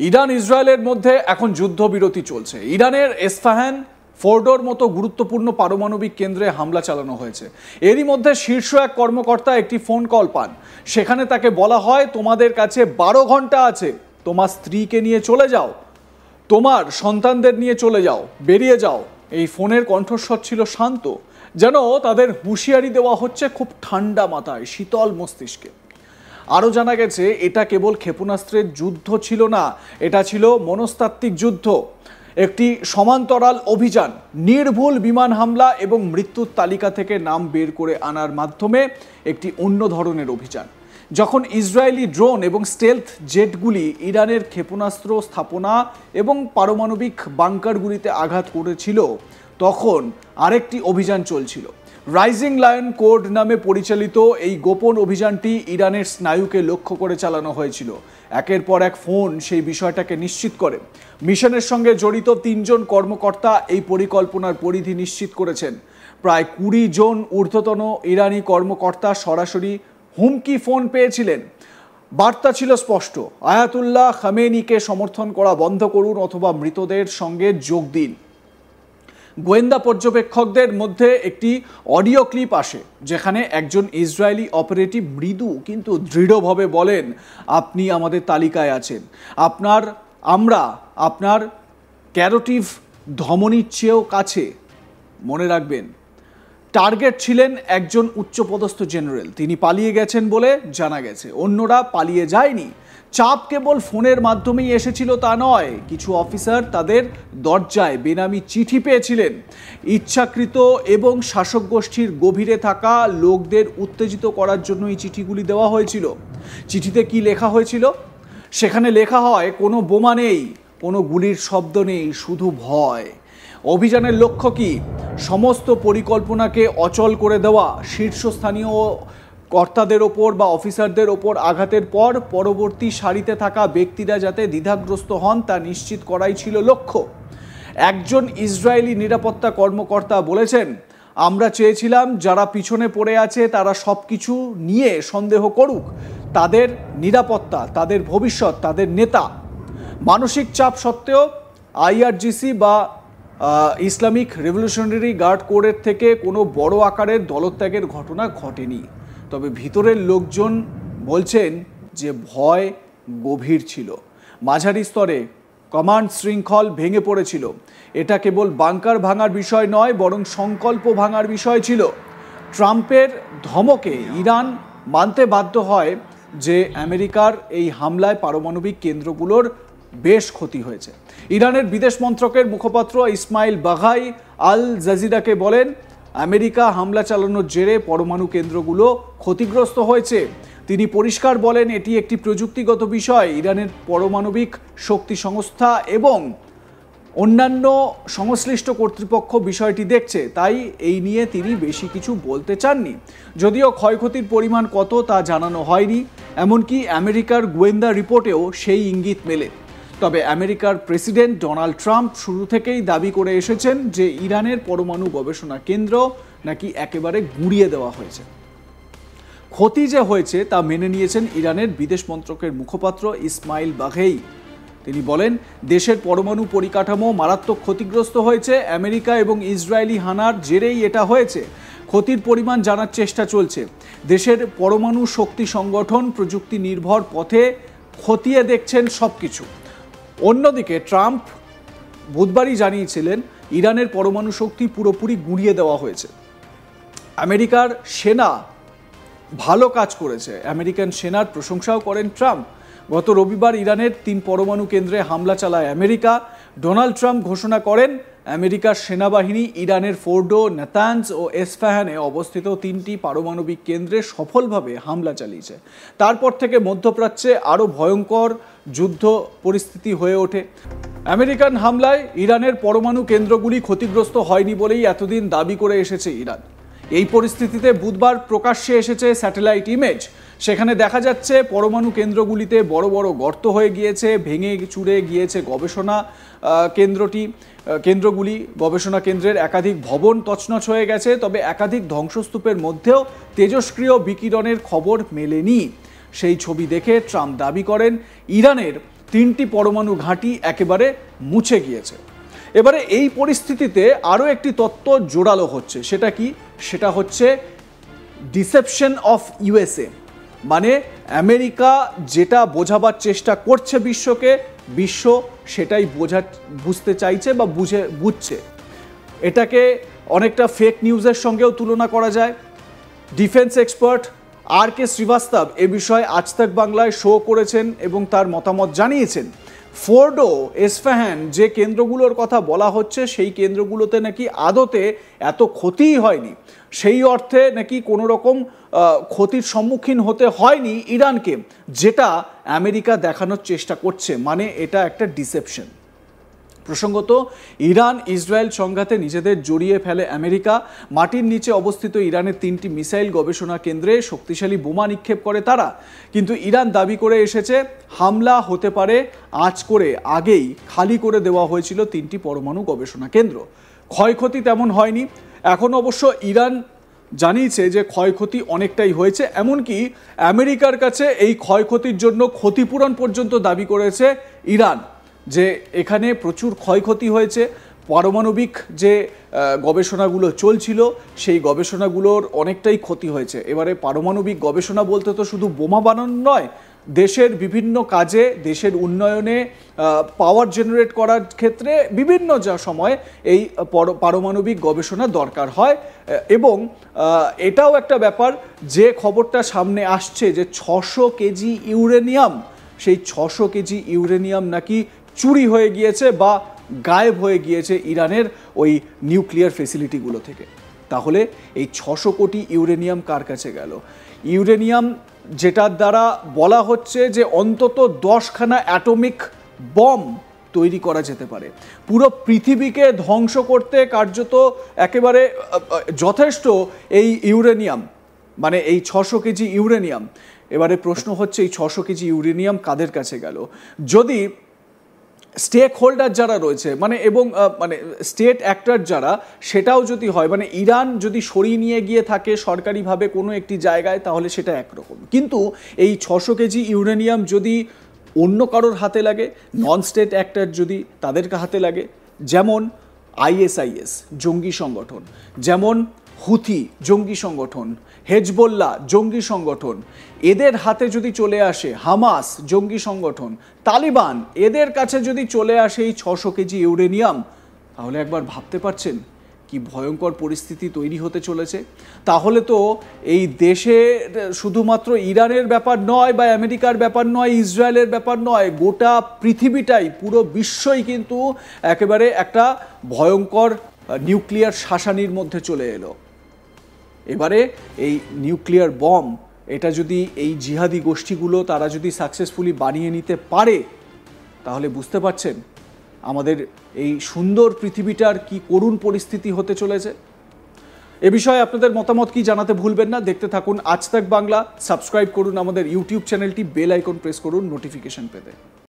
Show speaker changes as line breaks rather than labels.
Iran ইসরায়েলের মধ্যে এখন যুদ্ধবিরতি চলছে। ইরানের এসফাহান, ফোর্ডোর মতো গুরুত্বপূর্ণ পারমাণবিক কেন্দ্রে হামলা চালানো হয়েছে। এরই মধ্যে শীর্ষ এক কর্মকর্তা একটি ফোন কল পান। সেখানে তাকে বলা হয়, তোমাদের কাছে 12 ঘন্টা আছে, তোমার স্ত্রীকে নিয়ে চলে যাও, তোমার সন্তানদের নিয়ে চলে যাও, বেরিয়ে যাও। এই ফোনের কণ্ঠস্বর ছিল শান্ত, যেন তাদের হুঁশিয়ারি দেওয়া হচ্ছে খুব ঠান্ডা মাথায়, শীতল মস্তিষ্কে। আরও জানা গেছে, এটা কেবল ক্ষেপণাস্ত্রের যুদ্ধ ছিল না, এটা ছিল মনস্তাত্ত্বিক যুদ্ধ, একটি সমান্তরাল অভিযান। নির্ভুল বিমান হামলা এবং মৃত্যুর তালিকা থেকে নাম বের করে আনার মাধ্যমে একটি অন্য ধরনের অভিযান। যখন ইসরায়েলি ড্রোন এবং স্টেলথ জেটগুলি ইরানের ক্ষেপণাস্ত্র স্থাপনা এবং পারমাণবিক বাংকারগুলিতে আঘাত করেছিল, তখন আরেকটি অভিযান চলছিল। রাইজিং লায়ন কোড নামে পরিচালিত এই গোপন অভিযানটি ইরানের স্নায়ুকে লক্ষ্য করে চালানো হয়েছিল। একের পর এক ফোন সেই বিষয়টাকে নিশ্চিত করে। মিশনের সঙ্গে জড়িত 3 জন কর্মকর্তা এই পরিকল্পনার পরিধি নিশ্চিত করেছেন। প্রায় 20 জন ঊর্ধ্বতন ইরানি কর্মকর্তা সরাসরি হুমকি ফোন পেয়েছিলেন। বার্তা ছিল স্পষ্ট, আয়াতুল্লাহ খামেনিকে সমর্থন করা বন্ধ করুন অথবা মৃতদের সঙ্গে যোগ দিন। গোয়েন্দা পর্যবেক্ষকদের মধ্যে একটি অডিও ক্লিপ আসে, যেখানে একজন ইসরায়েলি অপারেটিভ মৃদু কিন্তু দৃঢ়ভাবে বলেন, আপনি আমাদের তালিকায় আছেন, আমরা আপনার ক্যারোটিভ ধমনীর চেয়েও কাছে। মনে রাখবেন, টার্গেট ছিলেন একজন উচ্চপদস্থ জেনারেল। তিনি পালিয়ে গেছেন বলে জানা গেছে। অন্যরা পালিয়ে যায়নি। চাপ কেবল ফোনের মাধ্যমেই এসেছিল তা নয়, কিছু অফিসার তাদের দরজায় বেনামি চিঠি পেয়েছিলেন। ইচ্ছাকৃত এবং শাসক গোষ্ঠীর গভীরে থাকা লোকদের উত্তেজিত করার জন্য এই চিঠিগুলি দেওয়া হয়েছিল। চিঠিতে কি লেখা হয়েছিল? সেখানে লেখা হয়, কোনো বোমা নেই, কোনো গুলির শব্দ নেই, শুধু ভয়। অভিযানের লক্ষ্য কি? সমস্ত পরিকল্পনাকে অচল করে দেওয়া, শীর্ষস্থানীয় কর্তাদের ওপর বা অফিসারদের ওপর আঘাতের পর পরবর্তী সারিতে থাকা ব্যক্তিরা যাতে দ্বিধাগ্রস্ত হন তা নিশ্চিত করাই ছিল লক্ষ্য। একজন ইসরায়েলি নিরাপত্তা কর্মকর্তা বলেছেন, আমরা চেয়েছিলাম যারা পিছনে পড়ে আছে তারা সব কিছু নিয়ে সন্দেহ করুক, তাদের নিরাপত্তা, তাদের ভবিষ্যৎ, তাদের নেতা। মানসিক চাপ সত্ত্বেও আইআরজিসি বা ইসলামিক রেভলিউশনারি গার্ড কোরের থেকে কোনো বড় আকারের দলত্যাগের ঘটনা ঘটেনি। তবে ভিতরের লোকজন বলছেন যে ভয় গভীর ছিল। মাঝারি স্তরে কমান্ড শৃঙ্খল ভেঙে পড়েছিল। এটা কেবল বাংকার ভাঙার বিষয় নয়, বরং সংকল্প ভাঙার বিষয় ছিল। ট্রাম্পের ধমকে ইরান মানতে বাধ্য হয় যে আমেরিকার এই হামলায় পারমাণবিক কেন্দ্রগুলোর বেশ ক্ষতি হয়েছে। ইরানের বিদেশ মন্ত্রকের মুখপাত্র ইসমাইল বাঘাই আল জাজিরাকে বলেন, আমেরিকা হামলা চালানোর জেরে পরমাণু কেন্দ্রগুলো ক্ষতিগ্রস্ত হয়েছে। তিনি পরিষ্কার বলেন, এটি একটি প্রযুক্তিগত বিষয়। ইরানের পারমাণবিক শক্তি সংস্থা এবং অন্যান্য সংশ্লিষ্ট কর্তৃপক্ষ বিষয়টি দেখছে, তাই এই নিয়ে তিনি বেশি কিছু বলতে চাননি। যদিও ক্ষয়ক্ষতির পরিমাণ কত তা জানানো হয়নি, এমনকি আমেরিকার গোয়েন্দা রিপোর্টেও সেই ইঙ্গিত মেলে। তবে আমেরিকার প্রেসিডেন্ট ডোনাল্ড ট্রাম্প শুরু থেকেই দাবি করে এসেছেন যে ইরানের পরমাণু গবেষণা কেন্দ্র নাকি একেবারে গুঁড়িয়ে দেওয়া হয়েছে। ক্ষতি যে হয়েছে তা মেনে নিয়েছেন ইরানের বিদেশ মন্ত্রকের মুখপাত্র ইসমাইল বাঘেই। তিনি বলেন, দেশের পরমাণু পরিকাঠামো মারাত্মক ক্ষতিগ্রস্ত হয়েছে। আমেরিকা এবং ইসরায়েলি হানার জেরেই এটা হয়েছে। ক্ষতির পরিমাণ জানার চেষ্টা চলছে। দেশের পরমাণু শক্তি সংগঠন প্রযুক্তি নির্ভর পথে খতিয়ে দেখছেন সবকিছু। অন্যদিকে ট্রাম্প বুধবারই জানিয়েছিলেন, ইরানের পরমাণু শক্তি পুরোপুরি গুঁড়িয়ে দেওয়া হয়েছে। আমেরিকার সেনা ভালো কাজ করেছে। আমেরিকান সেনার প্রশংসাও করেন ট্রাম্প। গত রবিবার ইরানের 3 পরমাণু কেন্দ্রে হামলা চালায় আমেরিকা। ডোনাল্ড ট্রাম্প ঘোষণা করেন, আমেরিকার সেনাবাহিনী ইরানের ফোর্ডো, নাতানজ ও এসফাহানে অবস্থিত 3টি পারমাণবিক কেন্দ্রে সফলভাবে হামলা চালিয়েছে। তারপর থেকে মধ্যপ্রাচ্যে আরও ভয়ঙ্কর যুদ্ধ পরিস্থিতি হয়ে ওঠে। আমেরিকান হামলায় ইরানের পরমাণু কেন্দ্রগুলি ক্ষতিগ্রস্ত হয়নি বলেই এতদিন দাবি করে এসেছে ইরান। এই পরিস্থিতিতে বুধবার প্রকাশ্যে এসেছে স্যাটেলাইট ইমেজ। সেখানে দেখা যাচ্ছে পরমাণু কেন্দ্রগুলিতে বড় বড় গর্ত হয়ে গিয়েছে, ভেঙে চুরে গিয়েছে গবেষণা কেন্দ্রগুলি। গবেষণা কেন্দ্রের একাধিক ভবন তছনছ হয়ে গেছে। তবে একাধিক ধ্বংসস্তূপের মধ্যেও তেজস্ক্রিয় বিকিরণের খবর মেলেনি। সেই ছবি দেখে ট্রাম্প দাবি করেন, ইরানের 3টি পরমাণু ঘাঁটি একেবারে মুছে গিয়েছে। এবারে এই পরিস্থিতিতে আরও একটি তত্ত্ব জোরালো হচ্ছে, সেটা কি? সেটা হচ্ছে ডিসেপশন অফ ইউএসএ। মানে আমেরিকা যেটা বোঝাবার চেষ্টা করছে বিশ্বকে, বিশ্ব সেটাই বুঝতে চাইছে বা বুঝছে। এটাকে অনেকটা ফেক নিউজের সঙ্গেও তুলনা করা যায়। Defence expert R K. শ্রীবাস্তব এ বিষয়ে আজ তাক বাংলায় শো করেছেন এবং তার মতামত জানিয়েছেন। ফোর্ডো, এসফাহান যে কেন্দ্রগুলোর কথা বলা হচ্ছে, সেই কেন্দ্রগুলোতে নাকি আদতে এত ক্ষতিই হয়নি। সেই অর্থে নাকি কোনো রকম ক্ষতির সম্মুখীন হতে হয়নি ইরানকে, যেটা আমেরিকা দেখানোর চেষ্টা করছে। মানে এটা একটা ডিসেপশন। প্রসঙ্গত, ইরান ইসরায়েল সংঘাতে নিজেদের জড়িয়ে ফেলে আমেরিকা। মাটির নিচে অবস্থিত ইরানের 3টি মিসাইল গবেষণা কেন্দ্রে শক্তিশালী বোমা নিক্ষেপ করে তারা। কিন্তু ইরান দাবি করে এসেছে হামলা হতে পারে আঁচ করে আগেই খালি করে দেওয়া হয়েছিল 3টি পরমাণু গবেষণা কেন্দ্র। ক্ষয়ক্ষতি তেমন হয়নি। এখন অবশ্য ইরান জানিয়েছে যে ক্ষয়ক্ষতি অনেকটাই হয়েছে। এমনকি আমেরিকার কাছে এই ক্ষয়ক্ষতির জন্য ক্ষতিপূরণ পর্যন্ত দাবি করেছে ইরান, যে এখানে প্রচুর ক্ষয়ক্ষতি হয়েছে। পারমাণবিক যে গবেষণাগুলো চলছিল, সেই গবেষণাগুলোর অনেকটাই ক্ষতি হয়েছে। এবারে পারমাণবিক গবেষণা বলতে তো শুধু বোমা বানানো নয়, দেশের বিভিন্ন কাজে, দেশের উন্নয়নে, পাওয়ার জেনারেট করার ক্ষেত্রে বিভিন্ন সময় এই পারমাণবিক গবেষণা দরকার হয়। এবং এটাও একটা ব্যাপার, যে খবরটা সামনে আসছে যে 600 কেজি ইউরেনিয়াম, সেই 600 কেজি ইউরেনিয়াম নাকি চুরি হয়ে গিয়েছে বা গায়েব হয়ে গিয়েছে ইরানের ওই নিউক্লিয়ার ফেসিলিটিগুলো থেকে। তাহলে এই 600 কোটি ইউরেনিয়াম কার কাছে গেল? ইউরেনিয়াম যেটার দ্বারা বলা হচ্ছে যে অন্তত 10খানা অ্যাটমিক বম তৈরি করা যেতে পারে, পুরো পৃথিবীকে ধ্বংস করতে কার্যত একেবারে যথেষ্ট এই ইউরেনিয়াম, মানে এই 600 কেজি ইউরেনিয়াম। এবারে প্রশ্ন হচ্ছে এই 600 কেজি ইউরেনিয়াম কাদের কাছে গেল? যদি স্টেক হোল্ডার যারা রয়েছে, মানে এবং মানে স্টেট অ্যাক্টর যারা, সেটাও যদি হয়, মানে ইরান যদি সরিয়ে নিয়ে গিয়ে থাকে সরকারিভাবে কোনো একটি জায়গায়, তাহলে সেটা একরকম। কিন্তু এই 600 কেজি ইউরেনিয়াম যদি অন্য কারোর হাতে লাগে, নন স্টেট অ্যাক্টর যদি তাদের হাতে লাগে, যেমন আইএসআইএস জঙ্গি সংগঠন, যেমন হুথি জঙ্গি সংগঠন, হেজবোল্লাহ জঙ্গি সংগঠন, এদের হাতে যদি চলে আসে, হামাস জঙ্গি সংগঠন, তালিবান, এদের কাছে যদি চলে আসে এই 600 কেজি ইউরেনিয়াম, তাহলে একবার ভাবতে পারছেন কি ভয়ঙ্কর পরিস্থিতি তৈরি হতে চলেছে। তাহলে তো এই দেশে শুধুমাত্র ইরানের ব্যাপার নয় বা আমেরিকার ব্যাপার নয়, ইসরায়েলের ব্যাপার নয়, গোটা পৃথিবীটাই, পুরো বিশ্বই কিন্তু একেবারে একটা ভয়ঙ্কর নিউক্লিয়ার শাসানির মধ্যে চলে এলো। এবারে এই নিউক্লিয়ার বম, এটা যদি এই জিহাদি গোষ্ঠীগুলো তারা যদি সাকসেসফুলি বানিয়ে নিতে পারে, তাহলে বুঝতে পারছেন আমাদের এই সুন্দর পৃথিবীটার কি করুণ পরিস্থিতি হতে চলেছে। এ বিষয়ে আপনাদের মতামত কি জানাতে ভুলবেন না। দেখতে থাকুন আজ তাক বাংলা, সাবস্ক্রাইব করুন আমাদের ইউটিউব চ্যানেলটি, বেল আইকন প্রেস করুন নোটিফিকেশন পেতে।